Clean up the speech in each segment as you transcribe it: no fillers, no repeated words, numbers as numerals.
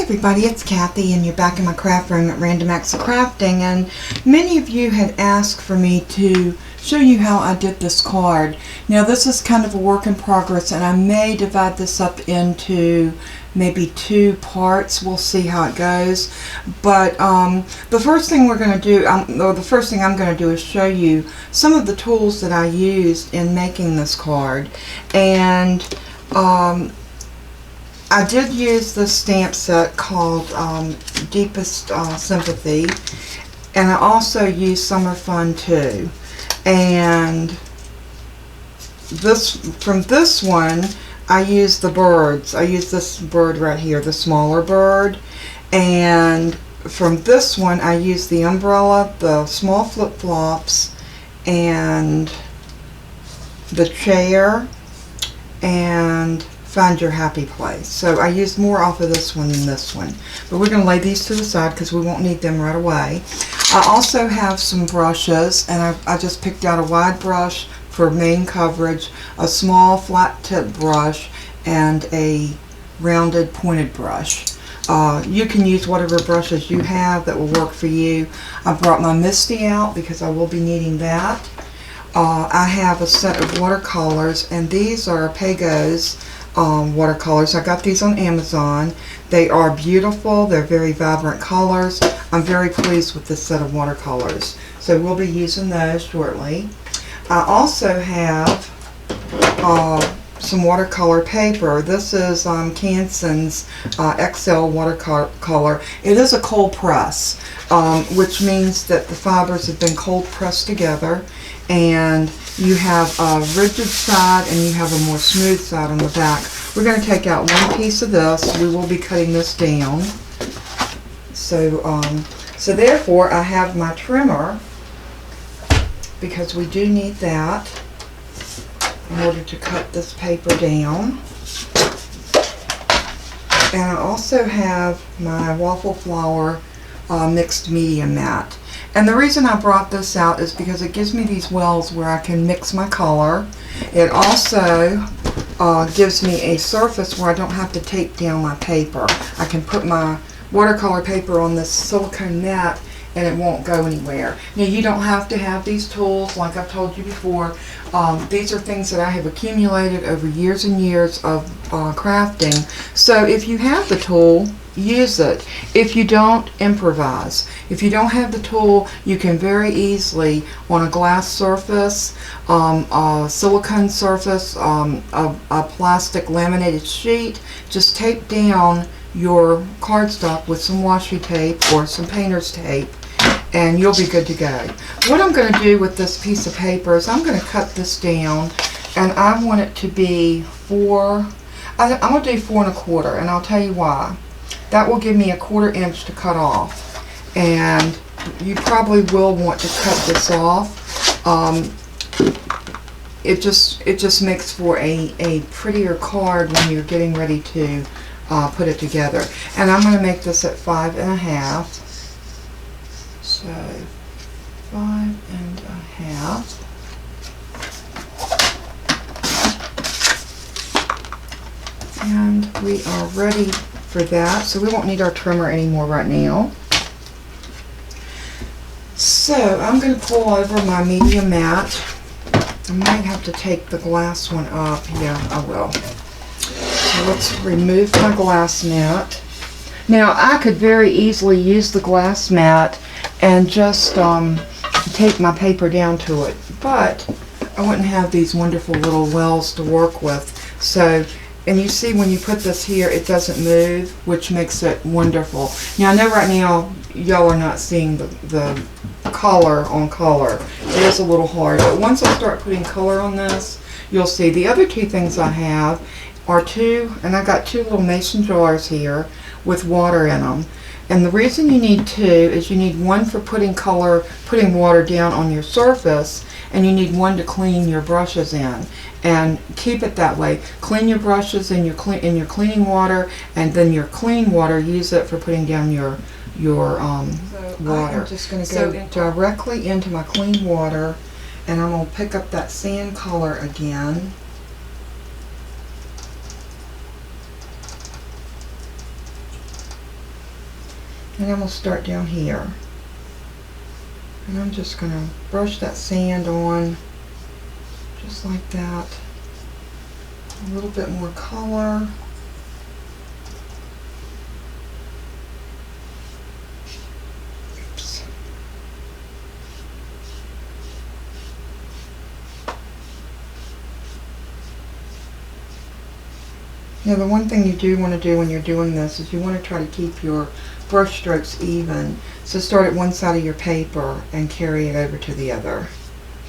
everybody, it's Kathy and you're back in my craft room at Random Acts of Crafting, and many of you had asked for me to show you how I did this card. Now this is kind of a work in progress and I may divide this up into maybe 2 parts. We'll see how it goes. But the first thing we're going to do, or the first thing I'm going to do is show you some of the tools that I used in making this card. And I did use this stamp set called Deepest Sympathy, and I also used Summer Fun too. And from this one, I used the birds. I used this bird right here, the smaller bird. And from this one, I used the umbrella, the small flip-flops, and the chair, and Find Your Happy Place. So I used more off of this one than this one. But we're going to lay these to the side because we won't need them right away. I also have some brushes, and I just picked out a wide brush for main coverage, a small flat tip brush, and a rounded pointed brush. You can use whatever brushes you have that will work for you. I brought my Misty out because I will be needing that. I have a set of watercolors, and these are Pagos watercolors. I got these on Amazon. They are beautiful. They're very vibrant colors. I'm very pleased with this set of watercolors. So we'll be using those shortly. I also have some watercolor paper. This is Canson's XL Watercolor. It is a cold press, which means that the fibers have been cold pressed together, and you have a rigid side and you have a more smooth side on the back. We're going to take out one piece of this. We will be cutting this down. So therefore I have my trimmer, because we do need that in order to cut this paper down. And I also have my waffle flower mixed media mat. And the reason I brought this out is because it gives me these wells where I can mix my color. It also gives me a surface where I don't have to take down my paper. I can put my watercolor paper on this silicone mat and it won't go anywhere. Now, you don't have to have these tools, like I've told you before. These are things that I have accumulated over years and years of crafting. So if you have the tool, use it. If you don't, improvise. If you don't have the tool, you can very easily, on a glass surface, a silicone surface, a plastic laminated sheet, just tape down your cardstock with some washi tape or some painter's tape, and you'll be good to go. What I'm going to do with this piece of paper is I'm going to cut this down, and I want it to be I'm going to do 4 1/4, and I'll tell you why. That will give me a 1/4 inch to cut off, and you probably will want to cut this off. It just makes for a prettier card when you're getting ready to put it together. And I'm going to make this at 5 1/2. So 5 1/2. And we are ready for that. So we won't need our trimmer anymore right now. So I'm going to pull over my media mat. I might have to take the glass one up. Yeah, I will. So let's remove my glass mat. Now, I could very easily use the glass mat and just take my paper down to it, but I wouldn't have these wonderful little wells to work with. So, and you see when you put this here, it doesn't move, which makes it wonderful. Now, I know right now y'all are not seeing the color on color. It is a little hard, but once I start putting color on this, you'll see. The other 2 things I have are 2, and I got 2 little mason jars here with water in them. And the reason you need 2 is you need 1 for putting water down on your surface, and you need 1 to clean your brushes in. And keep it that way. Clean your brushes in your cleaning water, and then your clean water, use it for putting down your water. I'm just going to go directly into my clean water, and I'm going to pick up that sand color again. And I'm going to start down here. And I'm just going to brush that sand on just like that. A little bit more color. Oops. Now the one thing you do want to do when you're doing this is you want to try to keep your brush strokes even. So start at one side of your paper and carry it over to the other,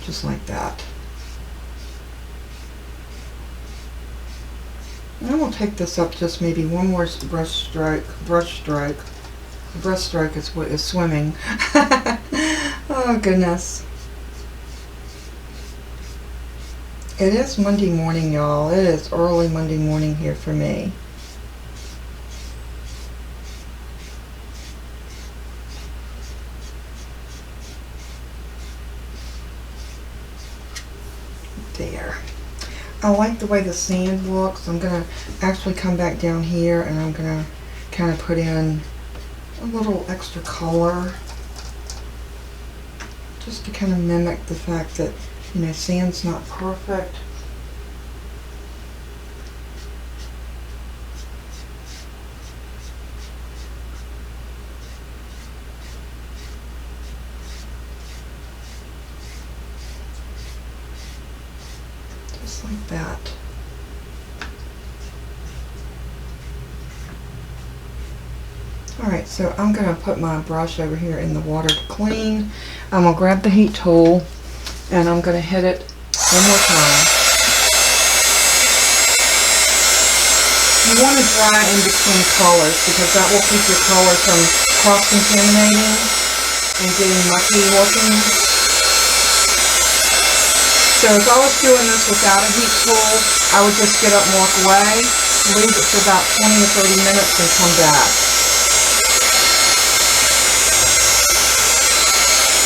just like that. And then we'll take this up just maybe one more brush stroke. The brush stroke is what is swimming. Oh goodness. It is Monday morning, y'all. It is early Monday morning here for me. There. I like the way the sand looks. I'm going to actually come back down here and I'm going to kind of put in a little extra color just to kind of mimic the fact that, you know, sand's not perfect. Just like that. Alright, so I'm going to put my brush over here in the water to clean. I'm going to grab the heat tool and I'm going to hit it one more time. You want to dry in between colors because that will keep your color from cross-contaminating and getting mucky looking. So if I was doing this without a heat tool, I would just get up and walk away, leave it for about 20 or 30 minutes and come back.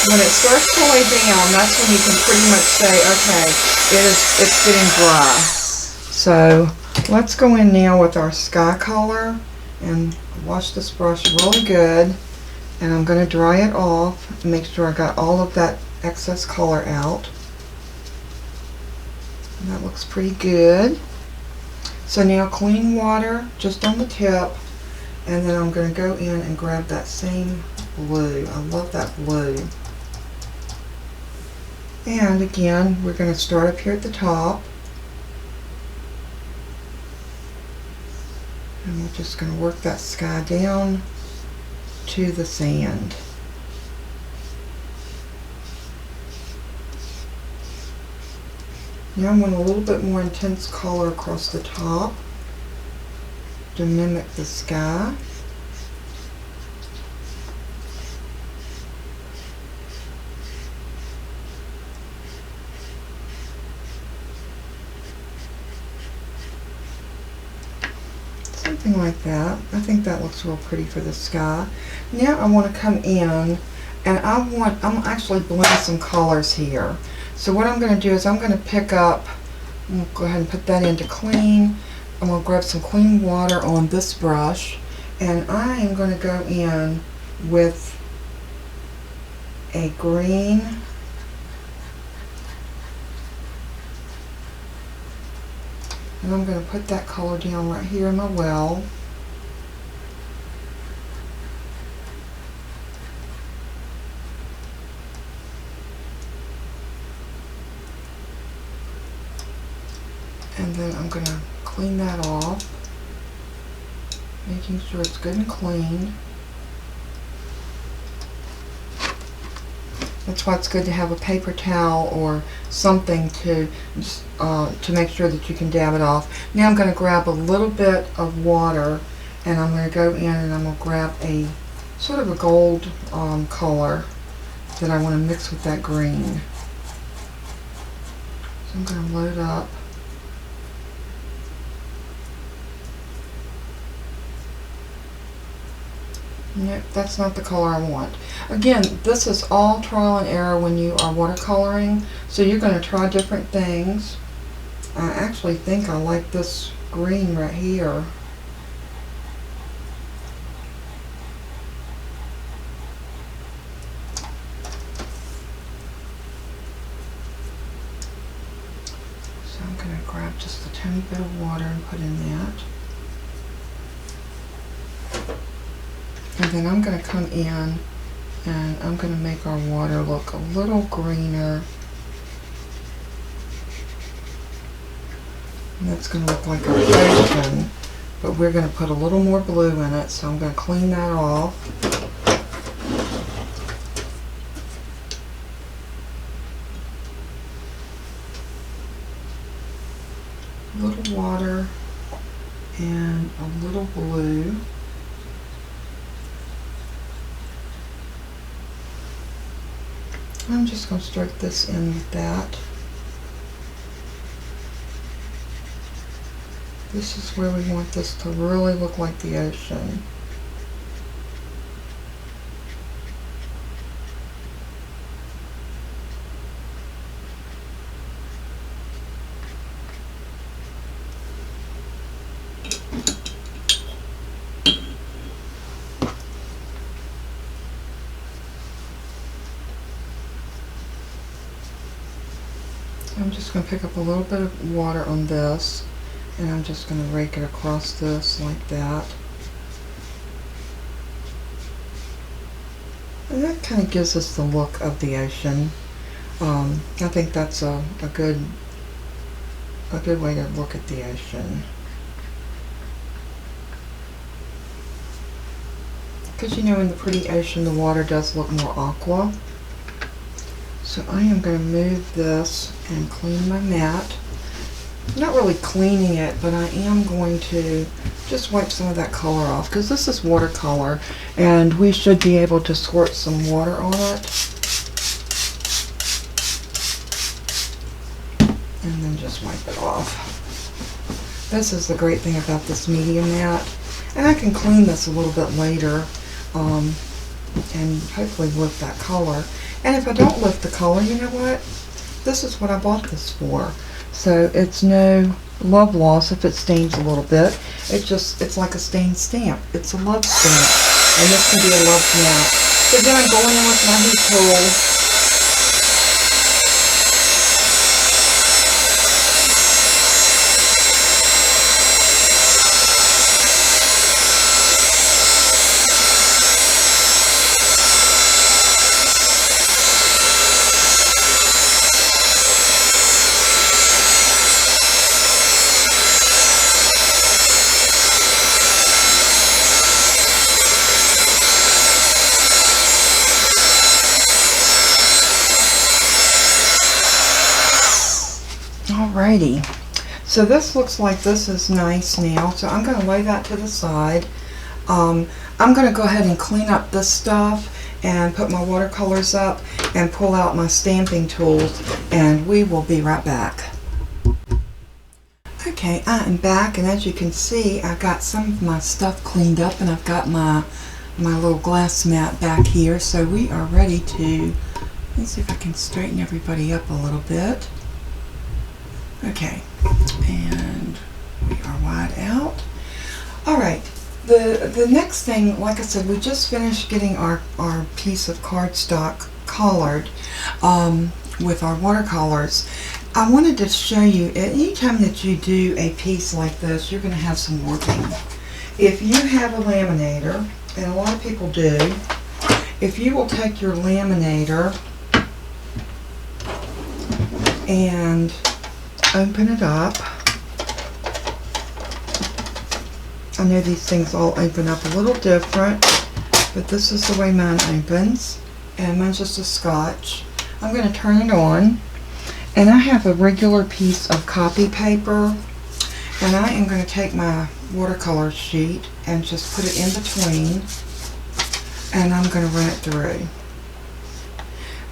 When it starts to lay down, that's when you can pretty much say, okay, it's getting dry. So let's go in now with our sky color and wash this brush really good. And I'm going to dry it off and make sure I got all of that excess color out. And that looks pretty good. So now clean water just on the tip, and then I'm going to go in and grab that same blue. I love that blue. And again, we're going to start up here at the top. And we're just going to work that sky down to the sand. Now I'm going a little bit more intense color across the top to mimic the sky. Something like that. I think that looks real pretty for the sky. Now I want to come in and I'm actually blend some colors here. So what I'm going to do is I'm going to pick up, I'm going to go ahead and put that into clean. I'm going to grab some clean water on this brush, and I am going to go in with a green, and I'm going to put that color down right here in my well. And then I'm going to clean that off, making sure it's good and clean. That's why it's good to have a paper towel or something to make sure that you can dab it off. Now I'm going to grab a little bit of water, and I'm going to go in and I'm going to grab a sort of a gold color that I want to mix with that green. So I'm going to load up. Nope, that's not the color I want. Again, this is all trial and error when you are watercoloring, so you're going to try different things. I actually think I like this green right here. So I'm going to grab just a tiny bit of water and put in that. And then I'm going to come in and I'm going to make our water look a little greener. And that's going to look like our ocean, but we're going to put a little more blue in it, so I'm going to clean that off. A little water and a little blue. I'm just going to stroke this in with that. This is where we want this to really look like the ocean. I'm just going to pick up a little bit of water on this, and I'm just going to rake it across this like that. And that kind of gives us the look of the ocean. I think that's a good way to look at the ocean. Because you know, in the pretty ocean, the water does look more aqua. So I am going to move this and clean my mat. Not really cleaning it, but I am going to just wipe some of that color off, because this is watercolor and we should be able to squirt some water on it. And then just wipe it off. This is the great thing about this medium mat. And I can clean this a little bit later and hopefully lift that color. And if I don't lift the color, you know what? This is what I bought this for. So it's no love loss if it stains a little bit. It's like a stained stamp. It's a love stamp. And this can be a love mat. So then I'm going in with my heat tool. Alrighty, so this looks like this is nice now, so I'm going to lay that to the side. I'm going to go ahead and clean up this stuff and put my watercolors up and pull out my stamping tools, and we will be right back. Okay, I am back, and as you can see, I've got some of my stuff cleaned up, and I've got my little glass mat back here, so we are ready to, let's see if I can straighten everybody up a little bit. Okay, and we are wide out. Alright, the next thing, like I said, we just finished getting our piece of cardstock colored with our watercolors. I wanted to show you, anytime that you do a piece like this, you're going to have some warping. If you have a laminator, and a lot of people do, if you will take your laminator and open it up. I know these things all open up a little different, but this is the way mine opens, and mine's just a scotch. I'm going to turn it on, and I have a regular piece of copy paper, and I am going to take my watercolor sheet and just put it in between, and I'm going to run it through.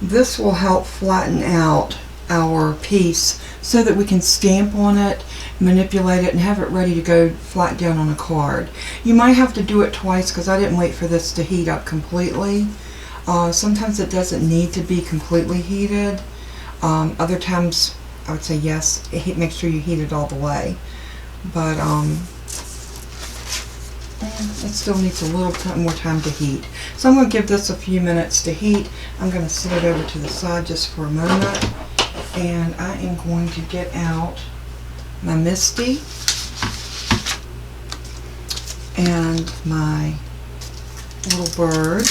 This will help flatten out our piece so that we can stamp on it, manipulate it, and have it ready to go flat down on a card. You might have to do it twice because I didn't wait for this to heat up completely. Sometimes it doesn't need to be completely heated. Other times I would say yes, make sure you heat it all the way. But it still needs a little more time to heat. So I'm going to give this a few minutes to heat. I'm going to set it over to the side just for a moment. And I am going to get out my Misty, and my little bird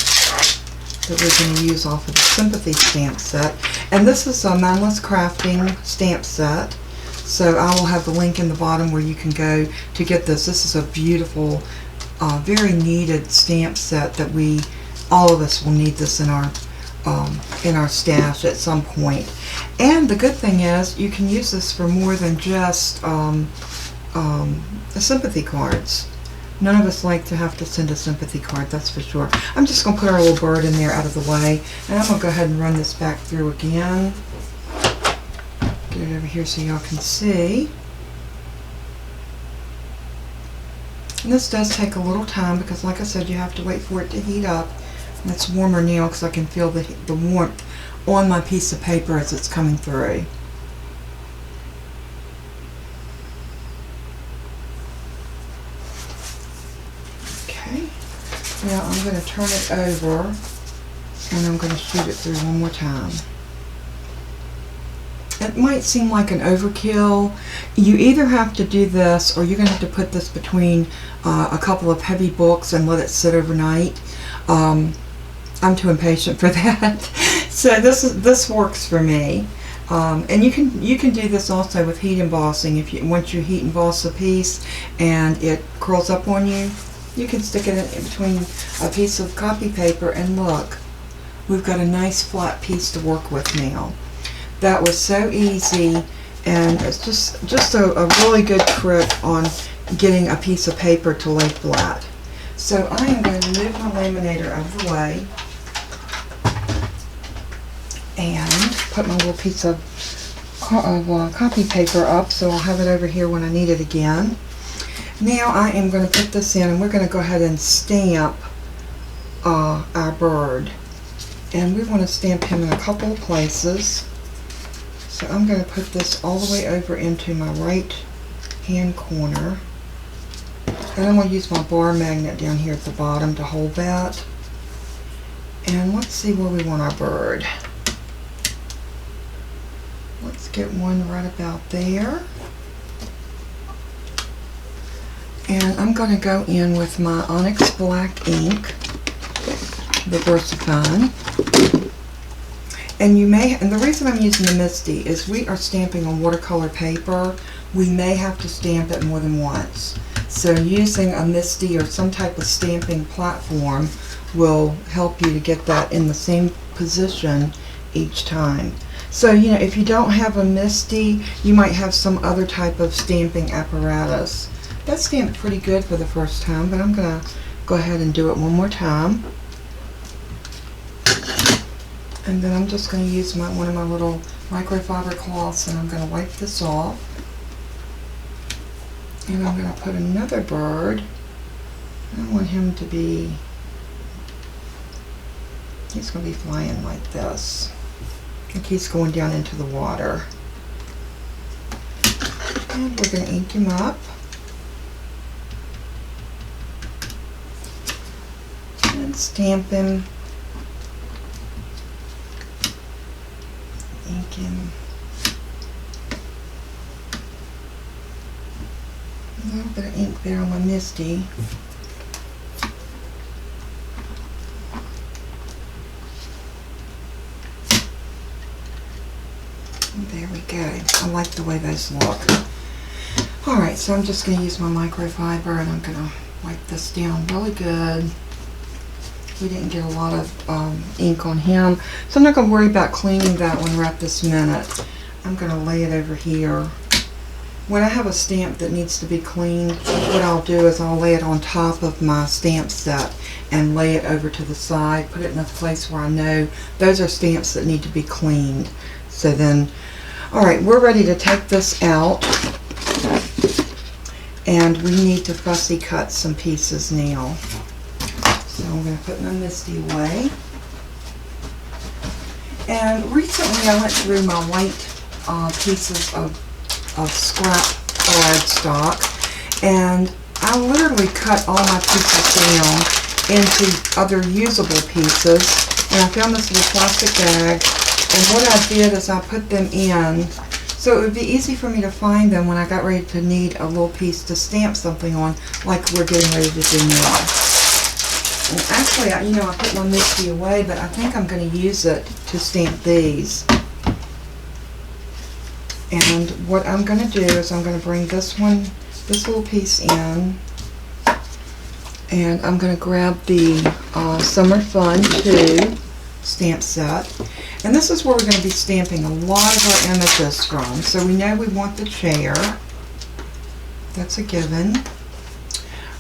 that we're going to use off of the Sympathy stamp set. And this is a Mindless crafting stamp set, so I will have the link in the bottom where you can go to get this. This is a beautiful, very needed stamp set that all of us will need this in our stash at some point. And the good thing is you can use this for more than just the Sympathy cards. None of us like to have to send a Sympathy card, that's for sure. I'm just going to put our little bird in there out of the way, and I'm going to go ahead and run this back through again. Get it over here so y'all can see. And this does take a little time because, like I said, you have to wait for it to heat up. And it's warmer now because I can feel the warmth on my piece of paper as it's coming through. Now I'm going to turn it over and I'm going to shoot it through one more time. It might seem like an overkill. You either have to do this or you're going to have to put this between a couple of heavy books and let it sit overnight. I'm too impatient for that. So this works for me. And you can do this also with heat embossing. Once you heat emboss a piece and it curls up on you, you can stick it in between a piece of copy paper and look, we've got a nice flat piece to work with now. That was so easy, and it's just a really good trick on getting a piece of paper to lay flat. So I am going to move my laminator out of the way and put my little piece of copy paper up so I'll have it over here when I need it again. Now I am going to put this in and we're going to go ahead and stamp our bird. And we want to stamp him in a couple of places. So I'm going to put this all the way over into my right hand corner. And I'm going to use my bar magnet down here at the bottom to hold that. And let's see where we want our bird. Let's get one right about there. And I'm going to go in with my Onyx black ink, the VersaFine. And the reason I'm using the Misty is we are stamping on watercolor paper. We may have to stamp it more than once. So using a Misty or some type of stamping platform will help you to get that in the same position each time. So, if you don't have a Misty, you might have some other type of stamping apparatus. That stamped pretty good for the first time, but I'm going to go ahead and do it one more time. And then I'm just going to use one of my little microfiber cloths and I'm going to wipe this off. And I'm going to put another bird. I want him to be, he's going to be flying like this. Like he's going down into the water. And we're going to ink him up. And stamp him. Ink him. A little bit of ink there on my Misty. There we go. I like the way those look. Alright, so I'm just going to use my microfiber and I'm going to wipe this down really good. We didn't get a lot of ink on him, so I'm not going to worry about cleaning that one right this minute. I'm going to lay it over here. When I have a stamp that needs to be cleaned, what I'll do is I'll lay it on top of my stamp set and lay it over to the side, put it in a place where I know those are stamps that need to be cleaned. So then, alright, we're ready to take this out, and we need to fussy cut some pieces now. So I'm going to put my Misty away. And recently I went through my white pieces of scrap cardstock, and I literally cut all my pieces down into other usable pieces. And I found this little plastic bag, and what I did is I put them in So it would be easy for me to find them when I got ready to need a little piece to stamp something on, like we're getting ready to do now. And actually, I put my Misty away, but I think I'm going to use it to stamp these. And what I'm going to do is I'm going to bring this little piece in, and I'm going to grab the Summer Fun 2 stamp set. And this is where we're going to be stamping a lot of our images from. So we know we want the chair. That's a given.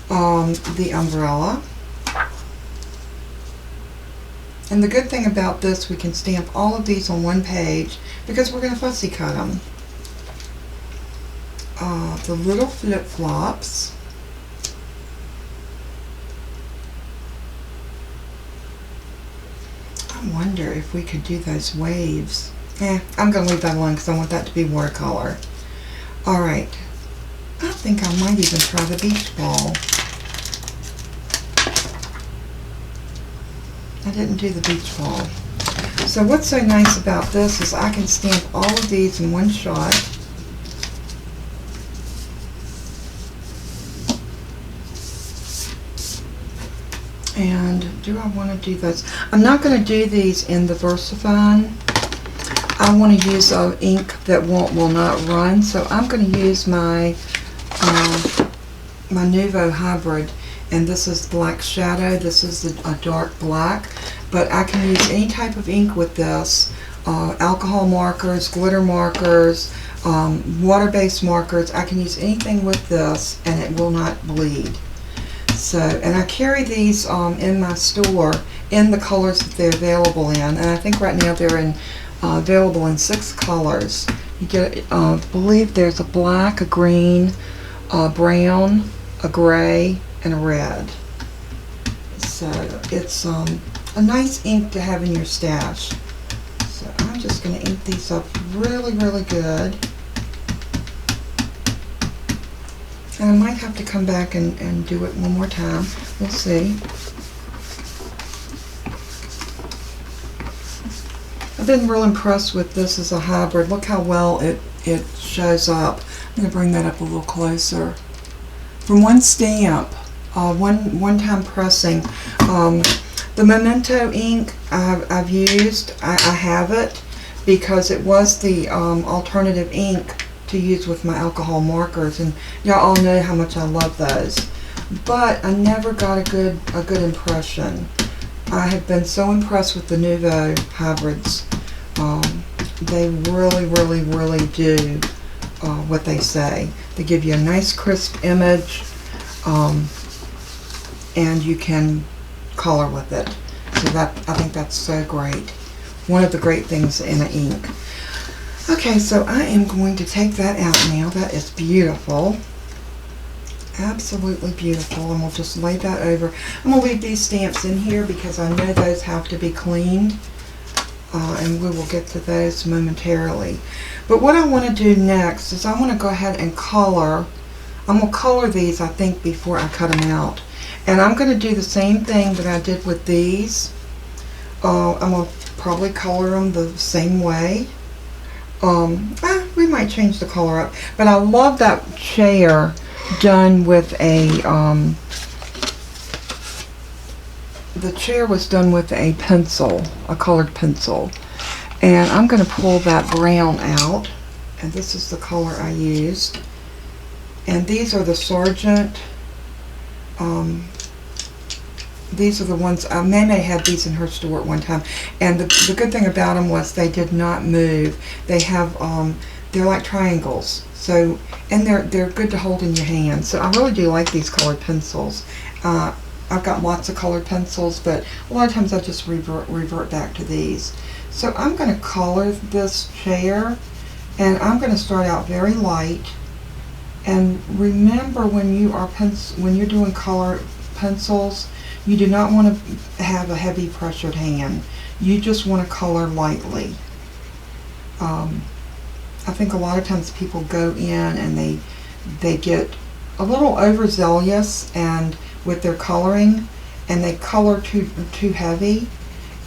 The umbrella. And the good thing about this, we can stamp all of these on one page because we're going to fussy cut them. The little flip-flops. I wonder if we could do those waves. I'm going to leave that alone because I want that to be watercolor. Alright. I think I might even try the beach ball. I didn't do the beach ball. So what's so nice about this is I can stamp all of these in one shot. And do I want to do those? I'm not going to do these in the VersaFine. I want to use ink that will not run, so I'm going to use my my Nuvo hybrid, and this is black shadow. This is a dark black, but I can use any type of ink with this. Alcohol markers, glitter markers, water-based markers. I can use anything with this, and it will not bleed. So, and I carry these in my store in the colors that they're available in, and I think right now they're available in 6 colors. You get, I believe there's a black, a green, a brown, a gray, and a red. So it's a nice ink to have in your stash. So I'm just going to ink these up really, really good. And I might have to come back and do it one more time. We'll see. I've been real impressed with this as a hybrid. Look how well it shows up. I'm going to bring that up a little closer. From one stamp, one time pressing, the Memento ink I've used, I have it because it was the alternative ink to use with my alcohol markers, and y'all all know how much I love those. But I never got a good impression. I have been so impressed with the Nuvo hybrids. They really, really, really do what they say. They give you a nice crisp image, and you can color with it. So that, I think that's so great. One of the great things in an ink. Okay, so I am going to take that out now. That is beautiful. Absolutely beautiful. And we'll just lay that over. I'm going to leave these stamps in here because I know those have to be cleaned. And we will get to those momentarily. But what I want to do next is I want to go ahead and color. I'm going to color these, I think, before I cut them out. And I'm going to do the same thing that I did with these. I'm going to probably color them the same way. We might change the color up, but I love that chair done with a the chair was done with a pencil, a colored pencil, and I'm going to pull that brown out, and this is the color I used, and these are the Sargent. These are the ones, Mame had these in her store at one time, and the good thing about them was they did not move. They have, they're like triangles, so, and they're good to hold in your hand. So I really do like these colored pencils. I've got lots of colored pencils, but a lot of times I just revert back to these. So I'm going to color this chair, and I'm going to start out very light. And remember, when you are when you're doing color pencils, you do not want to have a heavy pressured hand. You just want to color lightly. I think a lot of times people go in and they get a little overzealous and with their coloring, and they color too heavy,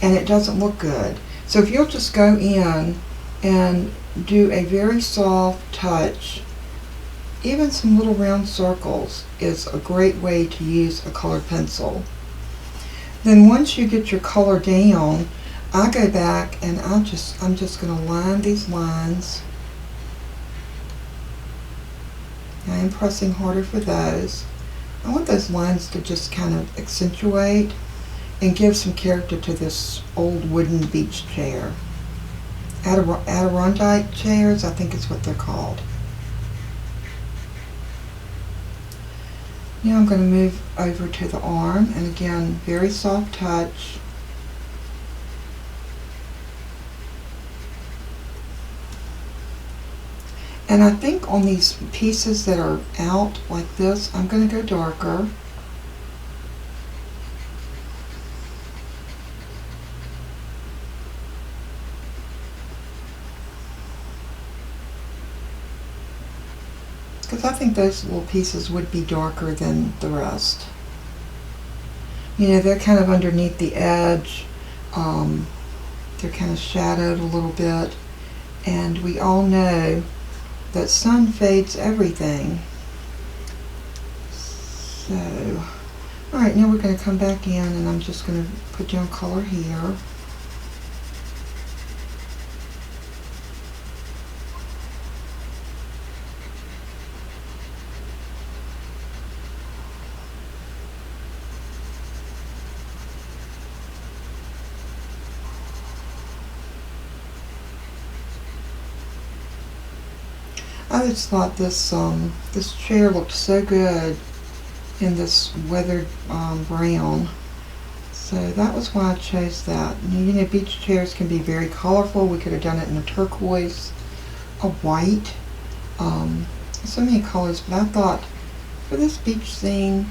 and it doesn't look good. So if you'll just go in and do a very soft touch. Even some little round circles is a great way to use a colored pencil. Then once you get your color down, I go back and I'm just going to line these lines. I am pressing harder for those. I want those lines to just kind of accentuate and give some character to this old wooden beach chair. Adirondack chairs, I think is what they're called. Now I'm going to move over to the arm, and again, very soft touch. And I think on these pieces that are out like this, I'm going to go darker. Because I think those little pieces would be darker than the rest. You know, they're kind of underneath the edge. They're kind of shadowed a little bit. And we all know that sun fades everything. So, alright, now we're going to come back in and I'm just going to put down color here. I just thought this chair looked so good in this weathered brown, so that was why I chose that. You know, beach chairs can be very colorful. We could have done it in a turquoise, a white, so many colors. But I thought for this beach scene,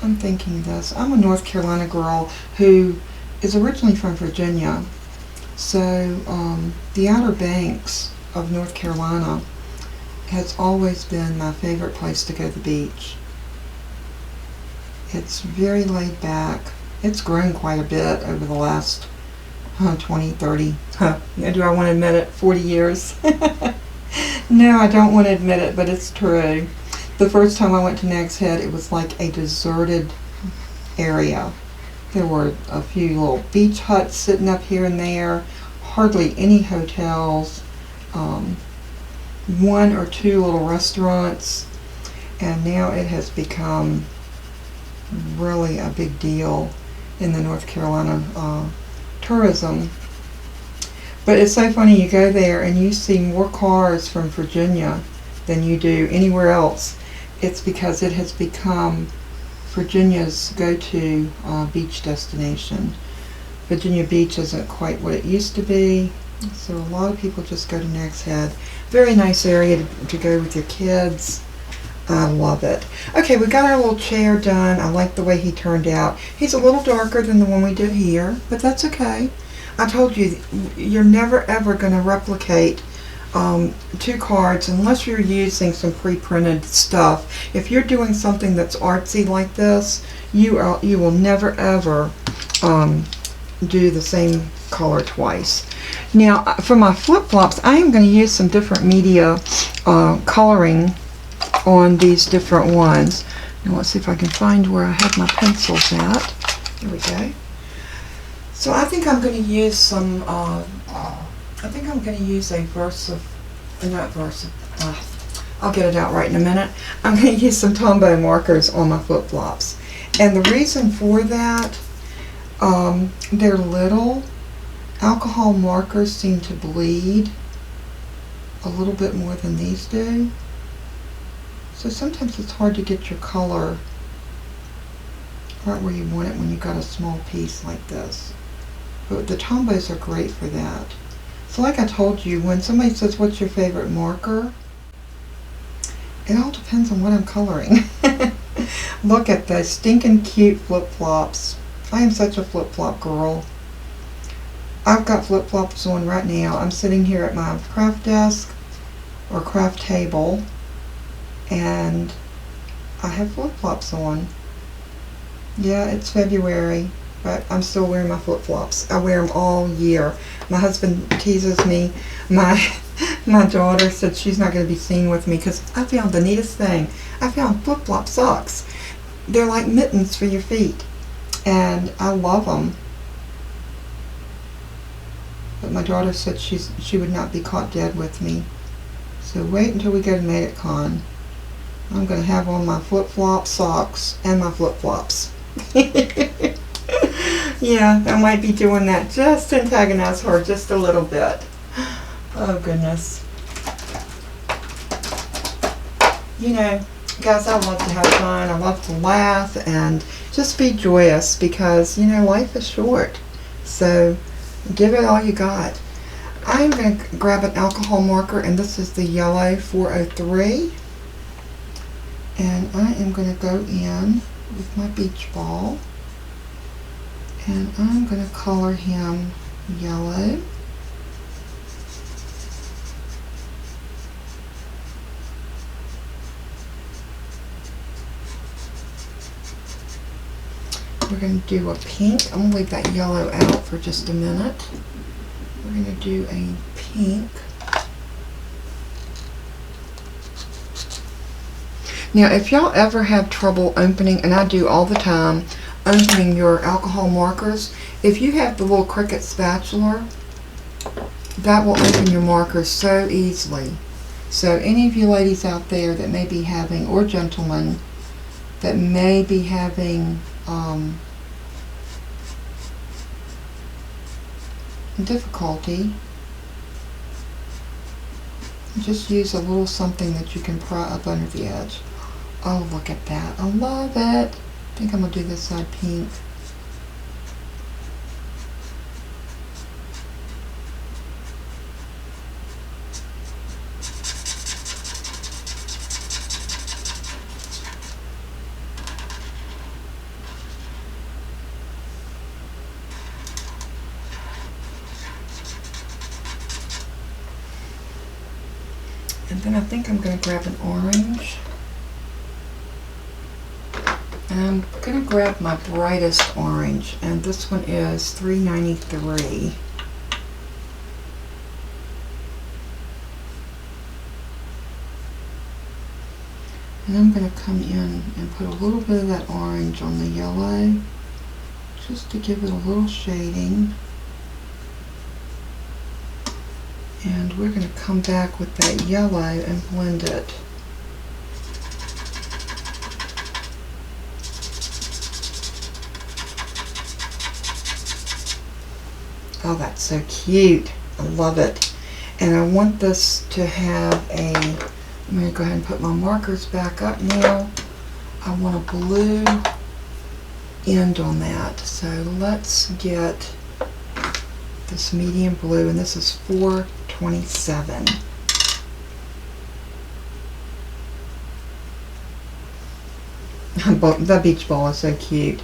I'm thinking this. I'm a North Carolina girl who is originally from Virginia, so the Outer Banks of North Carolina has always been my favorite place to go to the beach. It's very laid back. It's grown quite a bit over the last 20, 30, do I want to admit it, 40 years? No, I don't want to admit it, but it's true. The first time I went to Nag's Head, it was like a deserted area. There were a few little beach huts sitting up here and there, hardly any hotels. One or two little restaurants, and now it has become really a big deal in the North Carolina tourism. But it's so funny, you go there and you see more cars from Virginia than you do anywhere else. It's because it has become Virginia's go-to beach destination. Virginia Beach isn't quite what it used to be. So a lot of people just go to Nag's Head. Very nice area to go with your kids. I love it. Okay, we got our little chair done. I like the way he turned out. He's a little darker than the one we did here, but that's okay. I told you, you're never ever going to replicate two cards unless you're using some pre-printed stuff. If you're doing something that's artsy like this, you will never ever do the same color twice. Now for my flip-flops, I am going to use some different media coloring on these different ones. Now let's see if I can find where I have my pencils at. Here we go. So I think I'm going to use some I think I'm going to use a I'll get it out right in a minute. I'm going to use some Tombow markers on my flip-flops. And the reason for that, they're little. Alcohol markers seem to bleed a little bit more than these do. So sometimes it's hard to get your color right where you want it when you've got a small piece like this. But the Tombows are great for that. So like I told you, when somebody says, what's your favorite marker? It all depends on what I'm coloring. Look at those stinking cute flip-flops. I am such a flip-flop girl. I've got flip-flops on right now. I'm sitting here at my craft desk or craft table and I have flip-flops on. Yeah, it's February. but I'm still wearing my flip-flops. I wear them all year. My husband teases me. My daughter said she's not going to be seen with me because I found the neatest thing. I found flip-flop socks. They're like mittens for your feet, and I love them. But my daughter said she would not be caught dead with me. So wait until we go to MadeItCon. I'm going to have on my flip-flop socks and my flip-flops. Yeah, I might be doing that just to antagonize her just a little bit. Oh goodness. You know, guys, I love to have fun. I love to laugh and just be joyous because, you know, life is short. So give it all you got. I'm going to grab an alcohol marker, and this is the yellow 403. And I am going to go in with my beach ball, and I'm going to color him yellow. We're going to do a pink. I'm going to leave that yellow out for just a minute. We're going to do a pink. Now, if y'all ever have trouble opening, and I do all the time, opening your alcohol markers, if you have the little Cricut spatula, that will open your markers so easily. So any of you ladies out there that may be having, or gentlemen, that may be having difficulty, just use a little something that you can pry up under the edge. Oh, look at that. I love it. I think I'm going to do this side pink. And then I think I'm going to grab an orange. And I'm going to grab my brightest orange, and this one is 393. And I'm going to come in and put a little bit of that orange on the yellow, just to give it a little shading. And we're going to come back with that yellow and blend it. Oh, that's so cute. I love it. And I want this to have a, I'm going to go ahead and put my markers back up now. I want a blue end on that. So let's get this medium blue, and this is 427. The beach ball is so cute.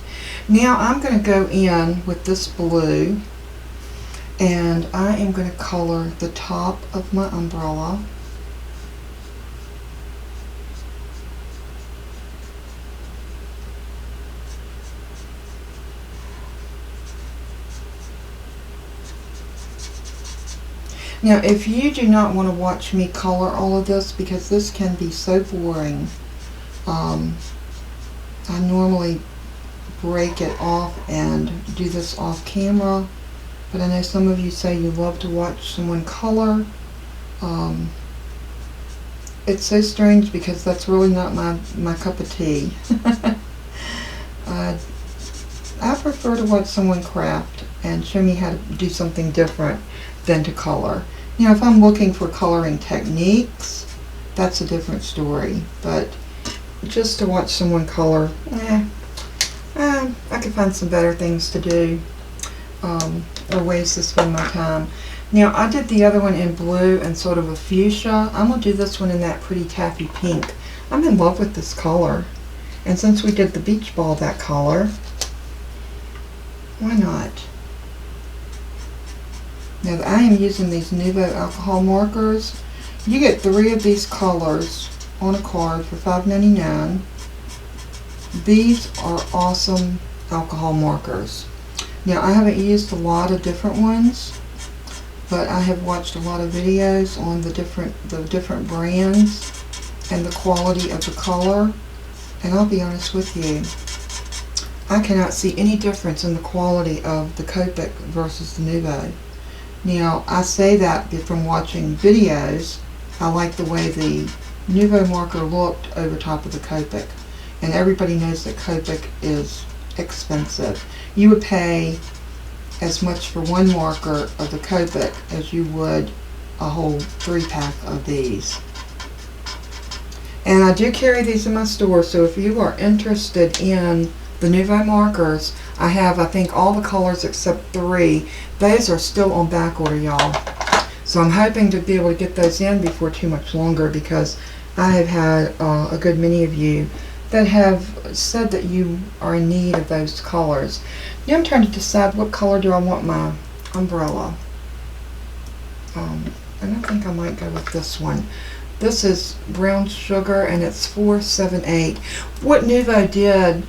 Now I'm going to go in with this blue, and I am going to color the top of my umbrella. Now, if you do not want to watch me color all of this, because this can be so boring, I normally break it off and do this off camera, but I know some of you say you love to watch someone color. It's so strange because that's really not my cup of tea. I prefer to watch someone craft and show me how to do something different than to color. You know, if I'm looking for coloring techniques, that's a different story, but just to watch someone color, I could find some better things to do, or ways to spend my time. Now, I did the other one in blue and sort of a fuchsia. I'm going to do this one in that pretty taffy pink. I'm in love with this color, and since we did the beach ball that color, why not? Now, I am using these Nuvo alcohol markers. You get 3 of these colors on a card for $5.99. These are awesome alcohol markers. Now I haven't used a lot of different ones, but I have watched a lot of videos on the different brands and the quality of the color, and I'll be honest with you, I cannot see any difference in the quality of the Copic versus the Nuvo. Now I say that from watching videos. I like the way the Nuvo marker looked over top of the Copic, and everybody knows that Copic is expensive. You would pay as much for one marker of the Copic as you would a whole 3-pack of these. And I do carry these in my store, so if you are interested in the Nuvo markers, I have, I think, all the colors except 3. Those are still on back order, y'all. So I'm hoping to be able to get those in before too much longer, because I have had a good many of you that have said that you are in need of those colors. Now I'm trying to decide what color do I want my umbrella. And I think I might go with this one. This is brown sugar, and it's 478. What Nuvo did,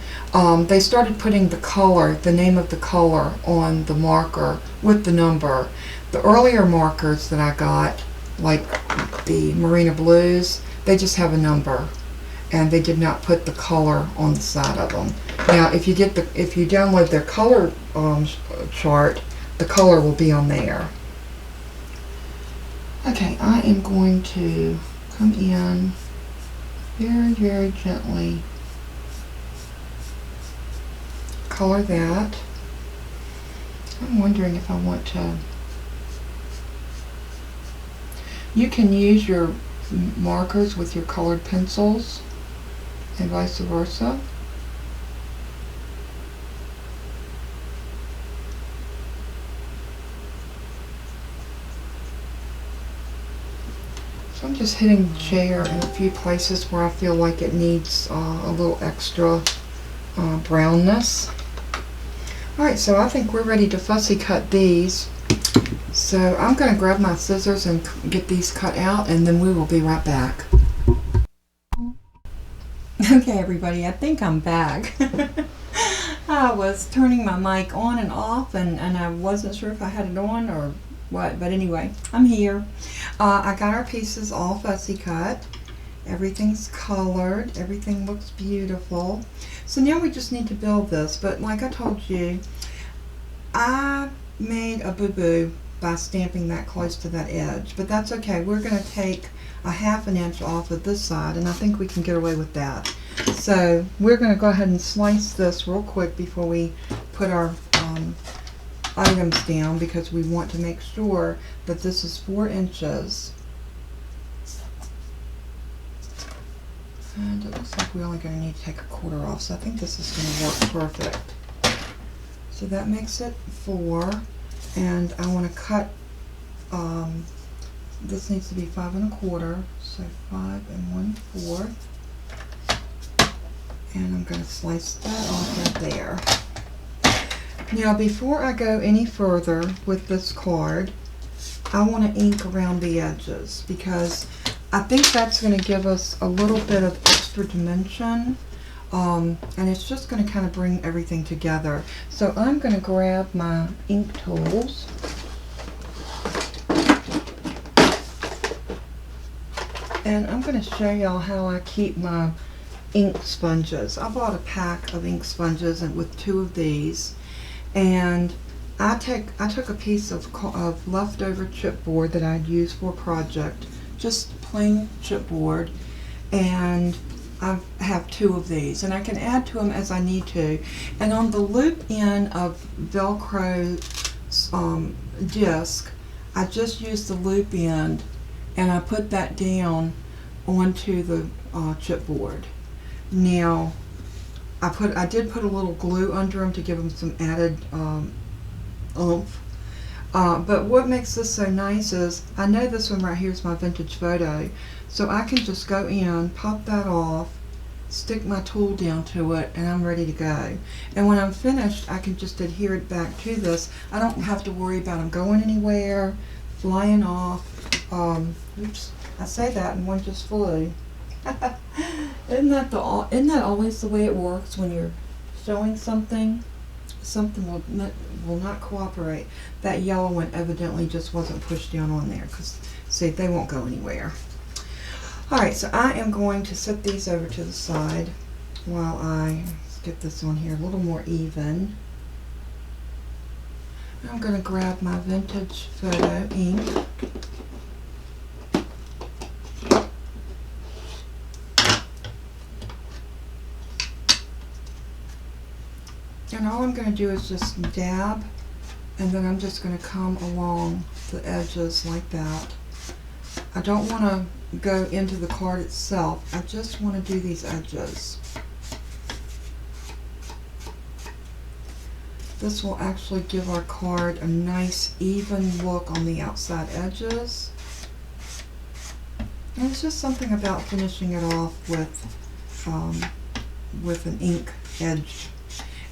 they started putting the color, the name of the color, on the marker with the number. The earlier markers that I got, like the Marina Blues, they just have a number, and they did not put the color on the side of them. Now, if you download their color chart, the color will be on there. Okay, I am going to come in very, very gently, color that. I'm wondering if I want to. You can use your markers with your colored pencils and vice versa. So I'm just hitting the chair in a few places where I feel like it needs a little extra brownness. Alright, so I think we're ready to fussy cut these. So I'm going to grab my scissors and get these cut out, and then we will be right back. Okay everybody, I think I'm back. I was turning my mic on and off, and I wasn't sure if I had it on or what, but anyway, I'm here. I got our pieces all fussy cut. Everything's colored. Everything looks beautiful. So now we just need to build this, but like I told you, I made a boo-boo by stamping that close to that edge, but that's okay. We're going to take a ½ inch off of this side, and I think we can get away with that. So we're going to go ahead and slice this real quick before we put our items down, because we want to make sure that this is 4 inches. And it looks like we're only going to need to take 1/4 off, so I think this is going to work perfect. So that makes it 4, and I want to cut, this needs to be 5 1/4, so 5 1/4, and I'm going to slice that off right there. Now before I go any further with this card, I want to ink around the edges, because I think that's going to give us a little bit of extra dimension, and it's just going to kind of bring everything together. So I'm going to grab my ink tools, and I'm going to show y'all how I keep my ink sponges. I bought a pack of ink sponges, and with 2 of these, and I took a piece of leftover chipboard that I'd used for a project, just plain chipboard, and I have 2 of these, and I can add to them as I need to. And on the loop end of Velcro disc, I just used the loop end, and I put that down onto the chipboard. Now I did put a little glue under them to give them some added oomph. But what makes this so nice is, I know this one right here is my vintage photo, so I can just go in, pop that off, stick my tool down to it, and I'm ready to go. And when I'm finished, I can just adhere it back to this. I don't have to worry about them going anywhere, flying off. Oops, I say that and one just flew. Isn't that always the way it works when you're showing something? Something will will not cooperate. That yellow one evidently just wasn't pushed down on there, because see, they won't go anywhere. Alright, so I am going to set these over to the side while I get this on here a little more even. I'm going to grab my vintage photo ink. And all I'm going to do is just dab, and then I'm just going to come along the edges like that. I don't want to go into the card itself. I just want to do these edges. This will actually give our card a nice even look on the outside edges. And it's just something about finishing it off with an ink edge.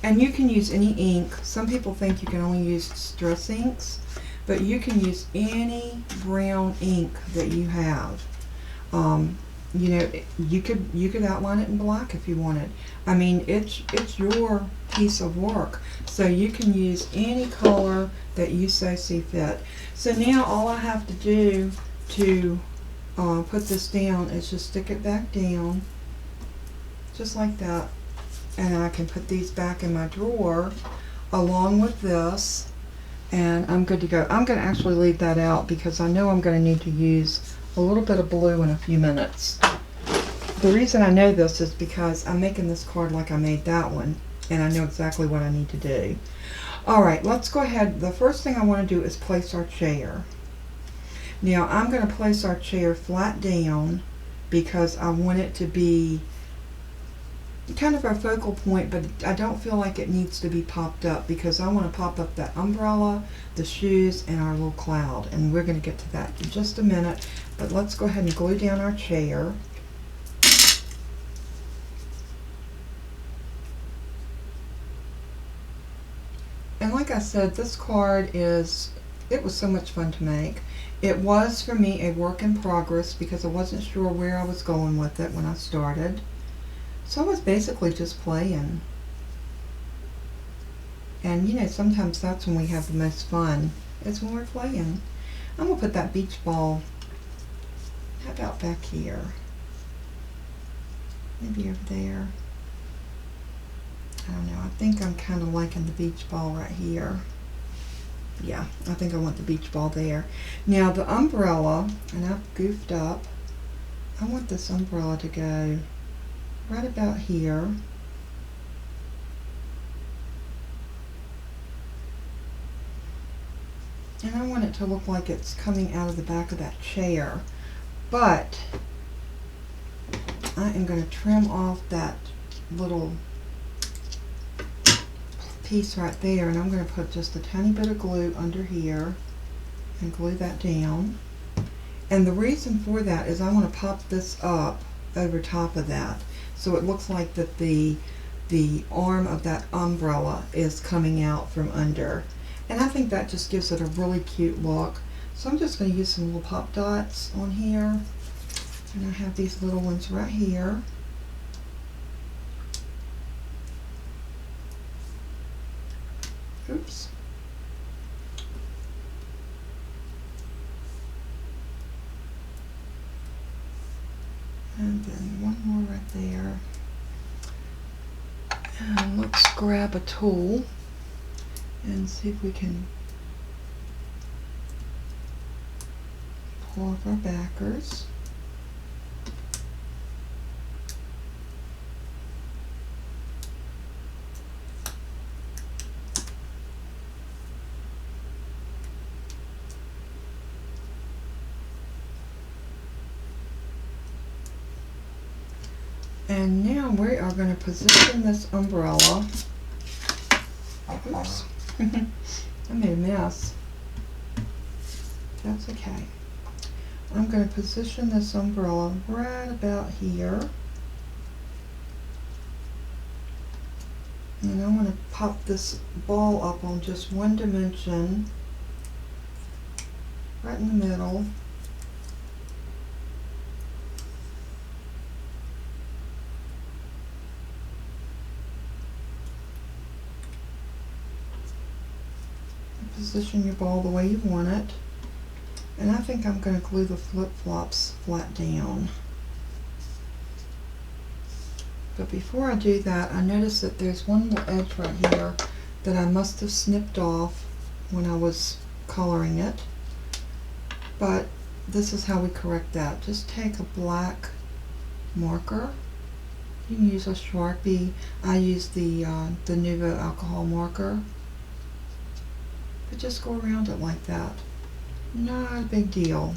And you can use any ink. Some people think you can only use distress inks, but you can use any brown ink that you have. You know, you could outline it in black if you wanted. I mean, it's your piece of work, so you can use any color that you so see fit. So now all I have to do to put this down is just stick it back down, just like that, and I can put these back in my drawer along with this, and I'm good to go. I'm going to actually leave that out because I know I'm going to need to use a little bit of blue in a few minutes. The reason I know this is because I'm making this card like I made that one, and I know exactly what I need to do. Alright, let's go ahead. The first thing I want to do is place our chair. Now I'm going to place our chair flat down because I want it to be kind of our focal point, but I don't feel like it needs to be popped up because I want to pop up that umbrella, the shoes, and our little cloud, and we're going to get to that in just a minute. But let's go ahead and glue down our chair. And like I said, this card it was so much fun to make. It was, for me, a work in progress because I wasn't sure where I was going with it when I started. So I was basically just playing. And you know, sometimes that's when we have the most fun, is when we're playing. I'm going to put that beach ball, how about back here? Maybe over there. I don't know, I think I'm kind of liking the beach ball right here. Yeah, I think I want the beach ball there. Now the umbrella, and I've goofed up, I want this umbrella to go right about here. And I want it to look like it's coming out of the back of that chair. But I am going to trim off that little piece right there, and I'm going to put just a tiny bit of glue under here and glue that down. And the reason for that is I want to pop this up over top of that so it looks like that the arm of that umbrella is coming out from under, and I think that just gives it a really cute look. So I'm just going to use some little pop dots on here, and I have these little ones right here. Oops. And then one more right there. And let's grab a tool and see if we can pull off our backers. And now we are going to position this umbrella. Oops. I made a mess. That's okay. I'm going to position this umbrella right about here. And I want to pop this ball up on just one dimension, right in the middle. position your ball the way you want it. And I think I'm going to glue the flip-flops flat down. But before I do that, I noticed that there's one little edge right here that I must have snipped off when I was coloring it. But this is how we correct that. Just take a black marker. You can use a Sharpie. I use the Nuvo alcohol marker. But just go around it like that. Not a big deal.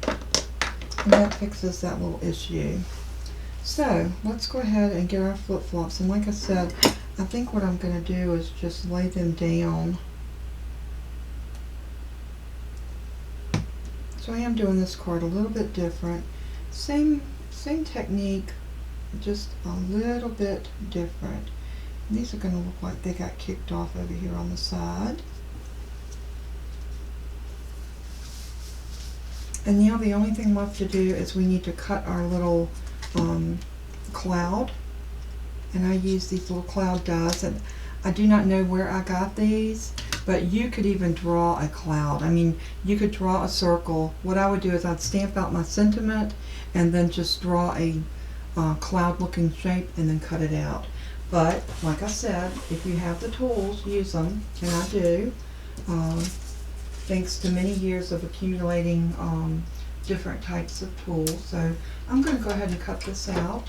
And that fixes that little issue. So let's go ahead and get our flip-flops. And like I said, I think what I'm going to do is just lay them down. So I am doing this card a little bit different. Same technique, just a little bit different. And these are going to look like they got kicked off over here on the side. And now the only thing left to do is we need to cut our little cloud. And I use these little cloud dies. And I do not know where I got these, but you could even draw a cloud. I mean, you could draw a circle. What I would do is I'd stamp out my sentiment and then just draw a cloud looking shape and then cut it out. But like I said, if you have the tools, use them, and I do. Thanks to many years of accumulating different types of tools. So I'm going to go ahead and cut this out.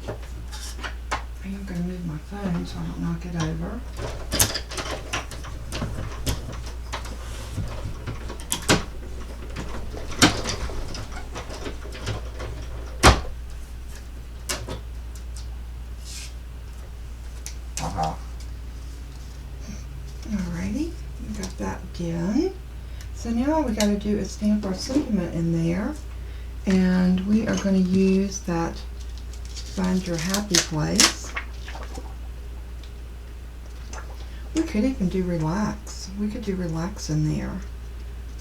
I am going to move my phone so I don't knock it over. Alrighty, we got that done. So now all we got to do is stamp our sentiment in there, and we are going to use that Find Your Happy Place. We could even do relax. We could do relax in there.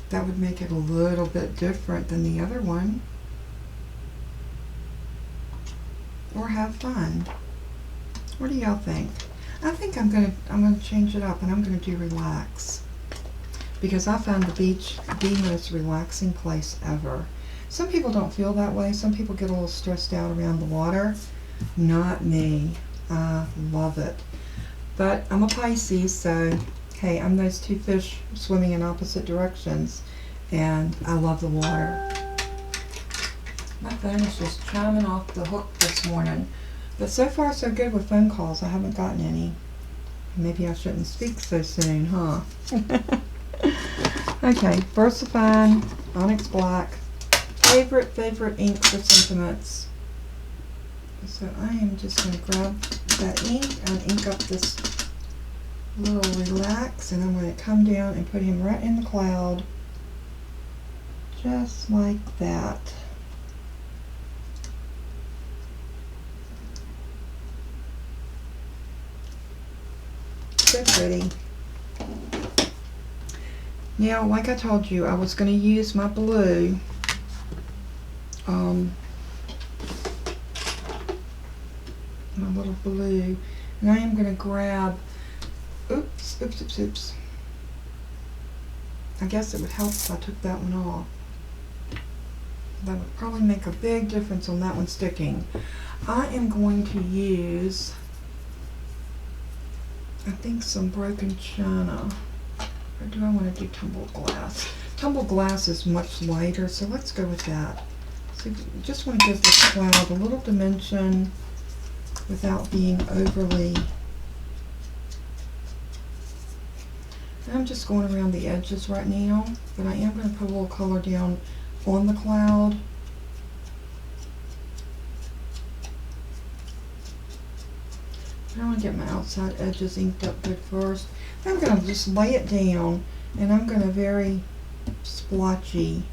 That would make it a little bit different than the other one. Or have fun. What do y'all think? I think I'm gonna change it up, and I'm gonna do relax. Because I found the beach the most relaxing place ever. Some people don't feel that way. Some people get a little stressed out around the water. Not me. I love it. But I'm a Pisces, so hey, I'm those two fish swimming in opposite directions, and I love the water. My phone is just chiming off the hook this morning. But so far so good with phone calls. I haven't gotten any. Maybe I shouldn't speak so soon, huh? Okay, VersaFine, Onyx Black. Favorite ink for sentiments. So I am just going to grab that ink and ink up this little relax, and I'm going to come down and put him right in the cloud. Just like that. So pretty. Now, like I told you, I was going to use my blue. My little blue. And I am going to grab, oops. I guess it would help if I took that one off. That would probably make a big difference on that one sticking. I am going to use, I think, some broken china. Or do I want to do tumbled glass? Tumbled glass is much lighter, so let's go with that. So you just want to give this cloud a little dimension without being overly. I'm just going around the edges right now, but I am going to put a little color down on the cloud. I want to get my outside edges inked up good first. I'm going to just lay it down, and I'm going to very splotchy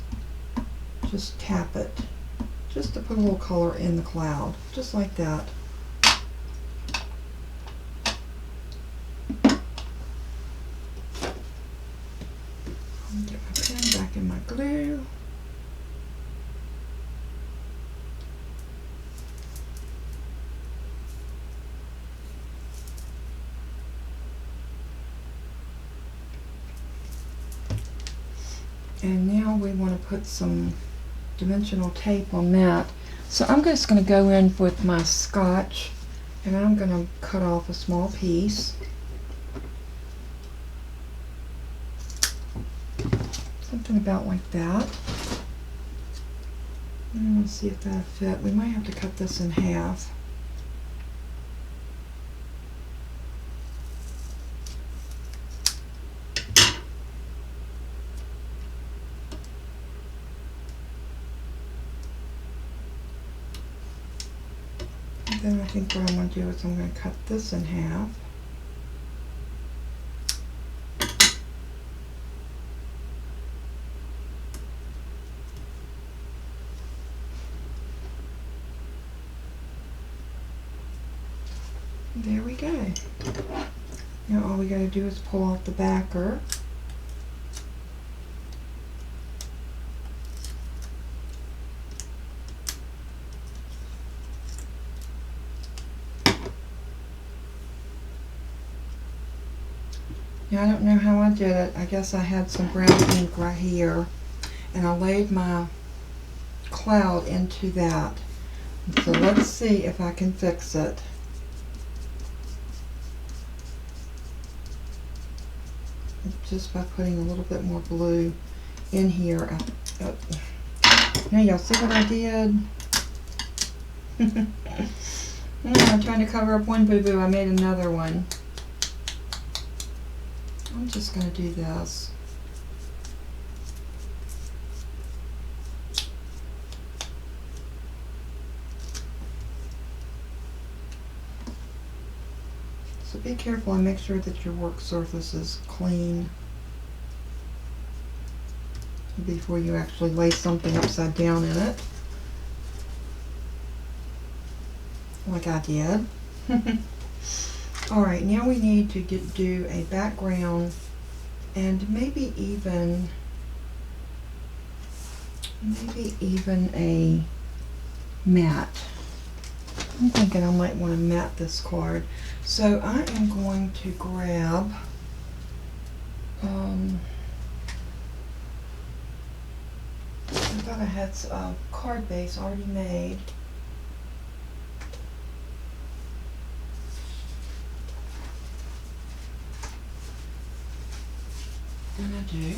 just tap it, just to put a little color in the cloud, just like that. Get my pen back in my glue. And now we want to put some dimensional tape on that. So I'm just going to go in with my Scotch, and I'm going to cut off a small piece. Something about like that. And let's see if that'll fit. We might have to cut this in half. And then I think what I'm going to do is I'm going to cut this in half. There we go. Now all we got to do is pull off the backer. Now I don't know how I did it. I guess I had some brown ink right here, and I laid my cloud into that. So let's see if I can fix it. Just by putting a little bit more blue in here. Now y'all see what I did? I'm trying to cover up one boo-boo. I made another one. I'm just going to do this. So be careful and make sure that your work surface is clean before you actually lay something upside down in it, like I did. Alright, now we need to do a background and maybe even a matte. I'm thinking I might want to matte this card. So I am going to grab I thought I had a card base already made. And I do.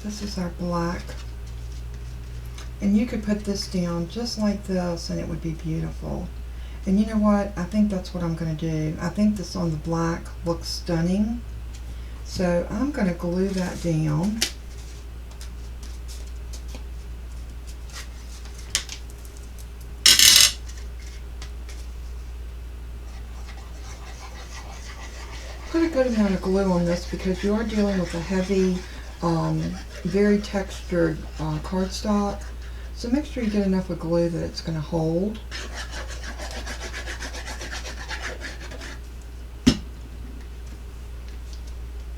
This is our black. And you could put this down just like this and it would be beautiful. And you know what? I think that's what I'm going to do. I think this on the black looks stunning. So I'm going to glue that down. Put a good amount of glue on this because you are dealing with a heavy, very textured cardstock. So make sure you get enough of glue that it's going to hold.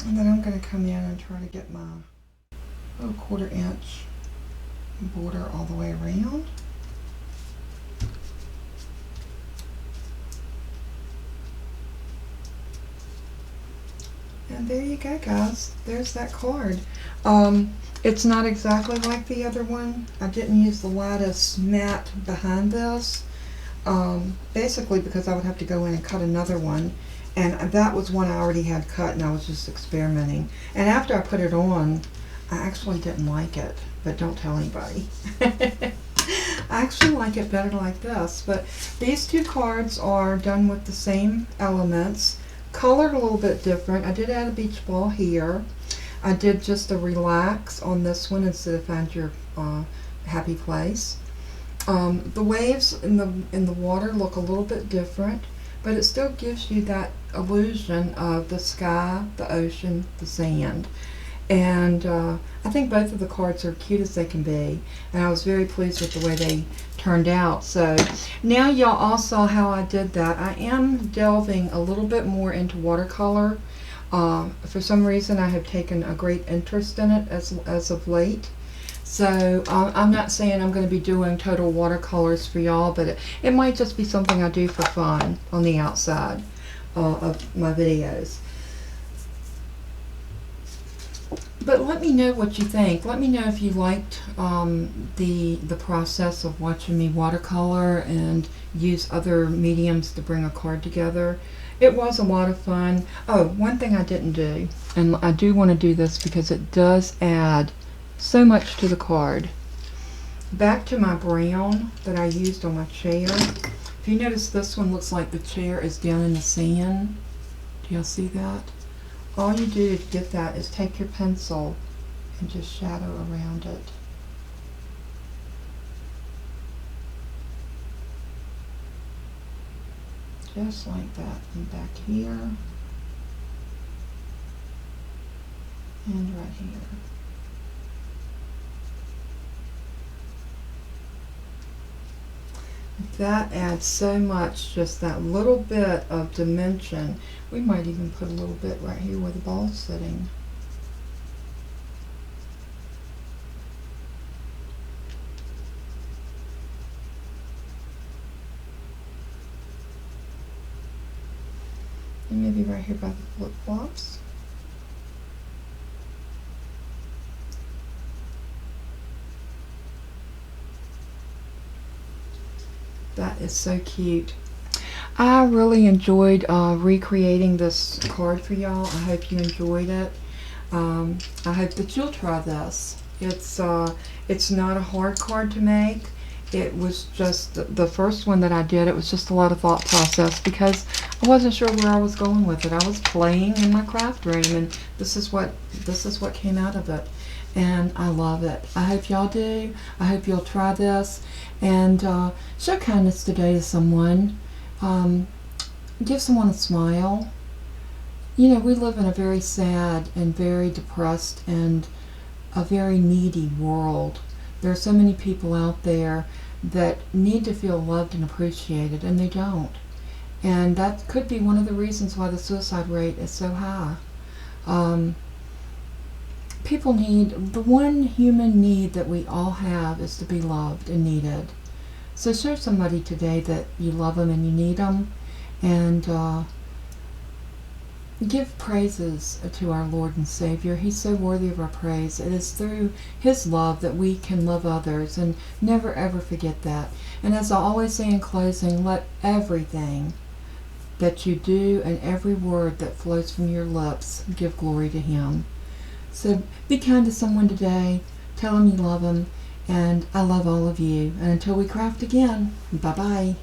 And then I'm going to come in and try to get my 1/4 inch border all the way around. And there you go, guys. There's that card. It's not exactly like the other one. I didn't use the lattice matte behind this, basically because I would have to go in and cut another one. And that was one I already had cut and I was just experimenting. And after I put it on, I actually didn't like it, but don't tell anybody. I actually like it better like this. But these two cards are done with the same elements, colored a little bit different. I did add a beach ball here. I did just a relax on this one instead of find your happy place. The waves in the water look a little bit different, but it still gives you that illusion of the sky, the ocean, the sand. And I think both of the cards are cute as they can be, and I was very pleased with the way they turned out. So now y'all all saw how I did that. I am delving a little bit more into watercolor. For some reason I have taken a great interest in it as of late. So I'm not saying I'm going to be doing total watercolors for y'all, but it might just be something I do for fun on the outside of my videos. But let me know what you think. Let me know if you liked the process of watching me watercolor and use other mediums to bring a card together. It was a lot of fun. Oh, one thing I didn't do, and I do want to do this because it does add so much to the card. Back to my brown that I used on my chair. If you notice, this one looks like the chair is down in the sand. Do y'all see that? All you do to get that is take your pencil and just shadow around it. Just like that. And back here. And right here. That adds so much, just that little bit of dimension. We might even put a little bit right here where the ball's sitting. And maybe right here by the flip-flops. That is so cute. I really enjoyed recreating this card for y'all. I hope you enjoyed it. I hope that you'll try this. It's not a hard card to make. It was just the first one that I did. It was just a lot of thought process because I wasn't sure where I was going with it. I was playing in my craft room, and this is what came out of it. And I love it. I hope y'all do. I hope you'll try this and show kindness today to someone. Give someone a smile. You know, we live in a very sad and very depressed and a very needy world. There are so many people out there that need to feel loved and appreciated, and they don't. And that could be one of the reasons why the suicide rate is so high. People need, the one human need that we all have is to be loved and needed. So show somebody today that you love them and you need them, and give praises to our Lord and Savior. He's so worthy of our praise. It is through His love that we can love others, and never ever forget that. And as I always say in closing, let everything that you do and every word that flows from your lips give glory to Him. So be kind to someone today. Tell them you love them. And I love all of you. And until we craft again, bye-bye.